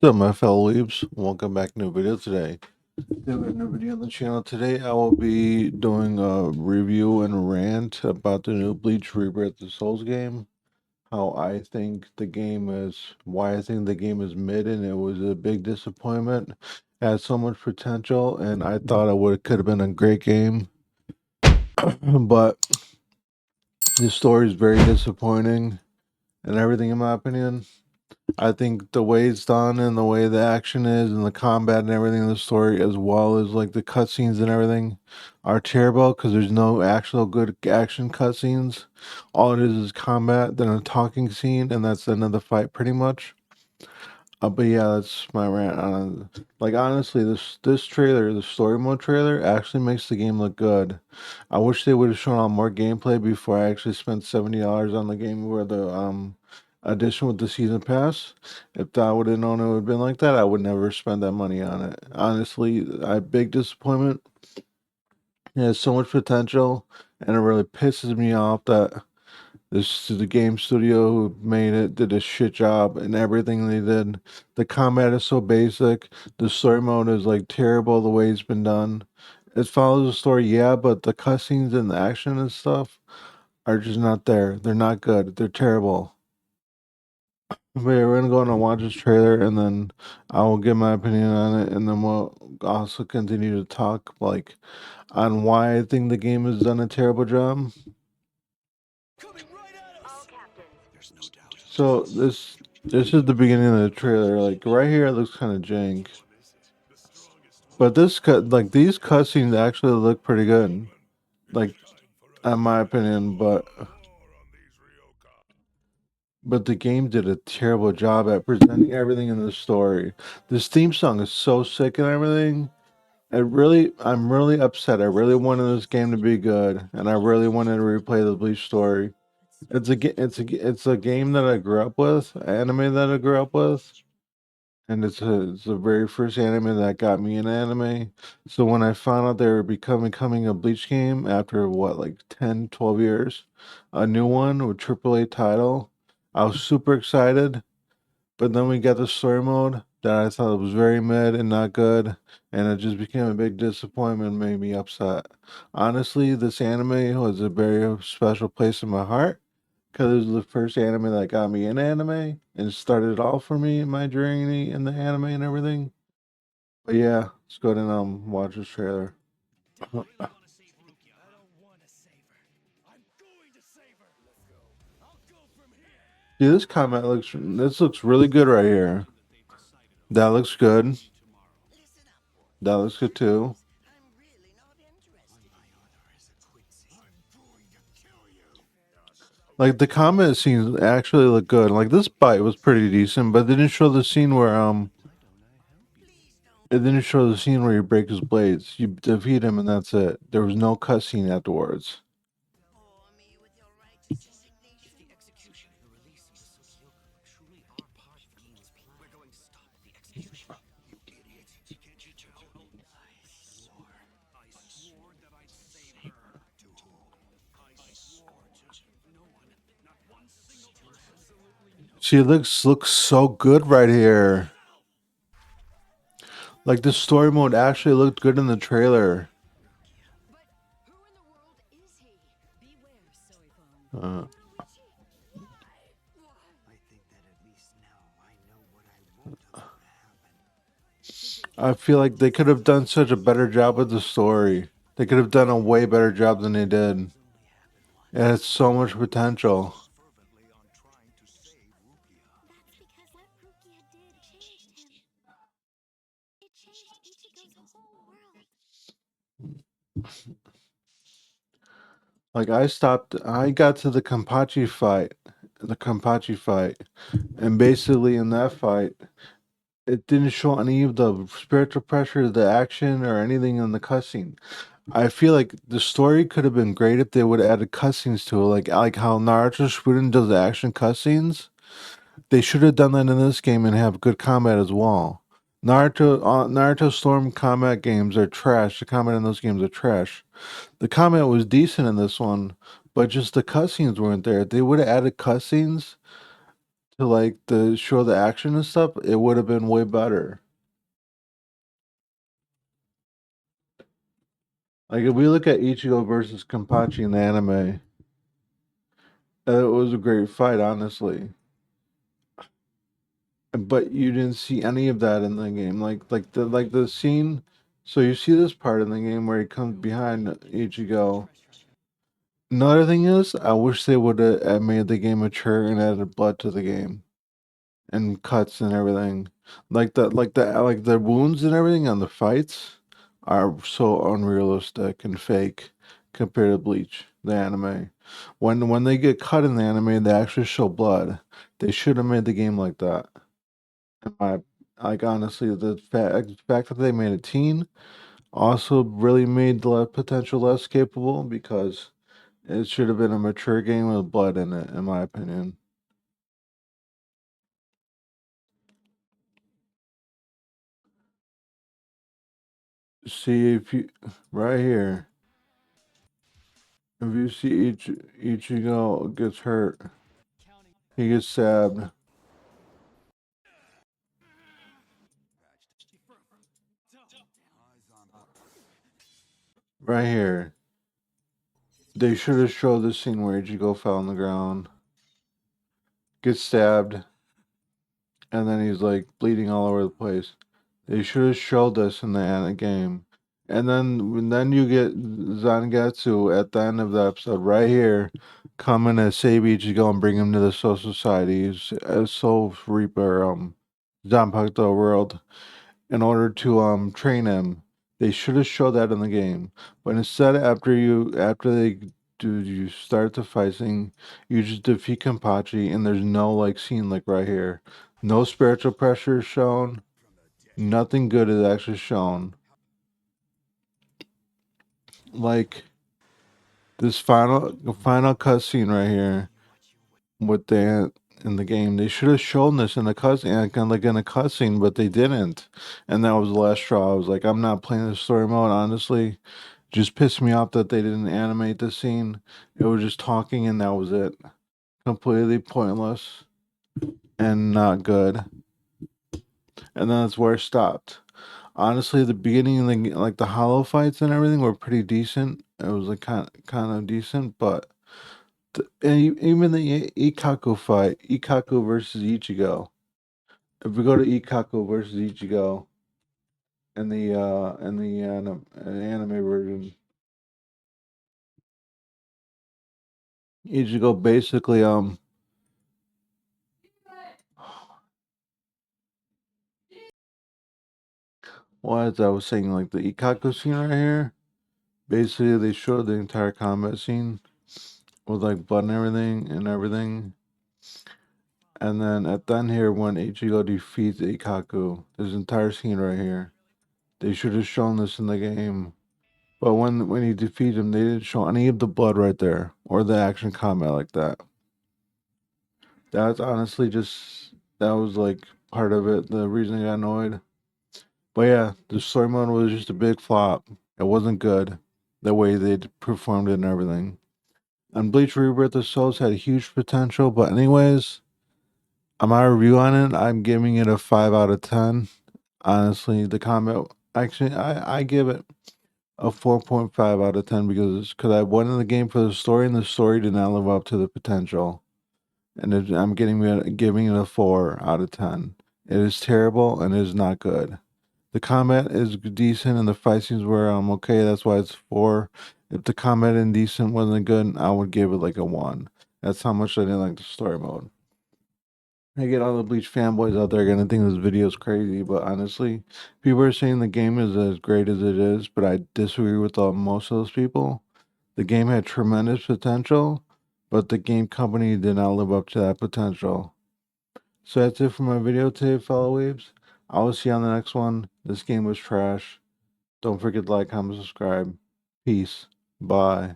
So my fellow weebs, welcome back to a new video today. Have a new video on the channel. Today I will be doing a review and rant about the new Bleach Rebirth the Souls game. How I think the game is, why I think the game is mid and it was a big disappointment. It had so much potential and I thought could have been a great game. But the story is very disappointing and everything in my opinion. I think the way it's done and the way the action is and the combat and everything in the story, as well as like the cutscenes and everything, are terrible because there's no actual good action cutscenes. All it is combat, then a talking scene, and that's the end of the fight pretty much. But yeah, that's my rant on it. Like honestly, this trailer, the story mode trailer, actually makes the game look good. I wish they would have shown on more gameplay before I actually spent $70 on the game where the edition with the season pass. If I would have known it would have been like that, I would never spend that money on it. Honestly, I big disappointment. It has so much potential, and it really pisses me off that the game studio who made it did a shit job in everything they did. The combat is so basic. The story mode is like terrible the way it's been done. It follows the story, yeah, but the cutscenes and the action and stuff are just not there. They're not good. They're terrible. But yeah, we're gonna go on and watch this trailer, and then I will give my opinion on it, and then we'll also continue to talk like on why I think the game has done a terrible job. So this is the beginning of the trailer. Like right here, it looks kind of jank, but these cutscenes actually look pretty good. Like in my opinion, but the game did a terrible job at presenting everything in the story. This theme song is so sick and everything. I'm really upset. I really wanted this game to be good, and I really wanted to replay the Bleach story. It's a game that I grew up with, anime that I grew up with, and it's the very first anime that got me in anime. So when I found out they were becoming a Bleach game after what, like 10, 12 years, a new one with AAA title, I was super excited. But then we got the story mode that I thought was very mid and not good, and it just became a big disappointment and made me upset. Honestly, this anime was a very special place in my heart because it was the first anime that got me in anime and started it all for me in my journey in the anime and everything. But yeah, let's go ahead and watch this trailer. See, this looks really good right here. That looks good. That looks good too. Like the combat scenes actually look good. Like this fight was pretty decent, but they didn't show the scene where it didn't show the scene where you break his blades. You defeat him and that's it. There was no cutscene afterwards. She looks so good right here. Like the story mode actually looked good in the trailer. Uh, I feel like they could have done such a better job with the story. They could have done a way better job than they did. It has so much potential. Like I got to the Kampachi fight, and basically in that fight, it didn't show any of the spiritual pressure, the action, or anything in the cutscene. I feel like the story could have been great if they would have added cutscenes to it, like how Naruto Shippuden does the action cutscenes. They should have done that in this game and have good combat as well. Naruto Storm combat games are trash. The combat in those games are trash. The combat was decent in this one, but just the cutscenes weren't there. If they would have added cutscenes to like the show the action and stuff, it would have been way better. Like if we look at Ichigo versus Kenpachi in the anime, it was a great fight, honestly. But you didn't see any of that in the game. Like the scene. So you see this part in the game where he comes behind Ichigo. Another thing is, I wish they would have made the game mature and added blood to the game and cuts and everything. Like the wounds and everything on the fights are so unrealistic and fake compared to Bleach, the anime. When they get cut in the anime, they actually show blood. They should have made the game like that. In my like honestly, the fact that they made a teen also really made the potential less capable because it should have been a mature game with blood in it, in my opinion. See if you right here, if you see Ichigo gets hurt, he gets stabbed right here. They should have showed the scene where Ichigo fell on the ground, gets stabbed, and then he's like bleeding all over the place. They should have showed this in the game. And then you get Zangetsu at the end of the episode right here, coming to save Ichigo and bring him to the Soul Society's Soul Reaper Zanpakuto world in order to train him. They should have showed that in the game. But instead after they do you start the fighting, you just defeat Kenpachi and there's no like scene like right here. No spiritual pressure is shown. Nothing good is actually shown. Like this final cutscene right here with the ant in the game. They should have shown this in the cutscene, like in a cutscene, but they didn't. And that was the last straw. I was like, I'm not playing the story mode. Honestly, just pissed me off that they didn't animate the scene. It was just talking, and that was it. Completely pointless and not good. And then that's where it stopped. Honestly, the beginning, like the hollow fights and everything, were pretty decent. It was like kind of decent, but even the Ikaku fight, Ikaku versus Ichigo. If we go to Ikaku versus Ichigo in the anime version, Ichigo basically what as I was saying, like the Ikaku scene right here. Basically, they showed the entire combat scene with like blood and everything. And then at the end here, when Ichigo defeats Ikaku, this entire scene right here, they should have shown this in the game. But when he defeated him, they didn't show any of the blood right there or the action combat like that. That's honestly just that was like part of it. The reason I got annoyed. But yeah, the story mode was just a big flop. It wasn't good. The way they performed it and everything. And Bleach Rebirth of Souls had huge potential. But anyways, on my review on it, I'm giving it a 5 out of 10. Honestly, the combat actually I give it a 4.5 out of 10 because I went in the game for the story and the story did not live up to the potential. And I'm giving it a 4 out of 10. It is terrible and it is not good. The combat is decent and the fight scenes were okay. That's why it's 4. If the combat and decent wasn't good, I would give it like a 1. That's how much I didn't like the story mode. I get all the Bleach fanboys out there gonna think this video is crazy, but honestly, people are saying the game is as great as it is, but I disagree with most of those people. The game had tremendous potential, but the game company did not live up to that potential. So that's it for my video today, fellow weebs. I will see you on the next one. This game was trash. Don't forget to like, comment, subscribe. Peace. Bye.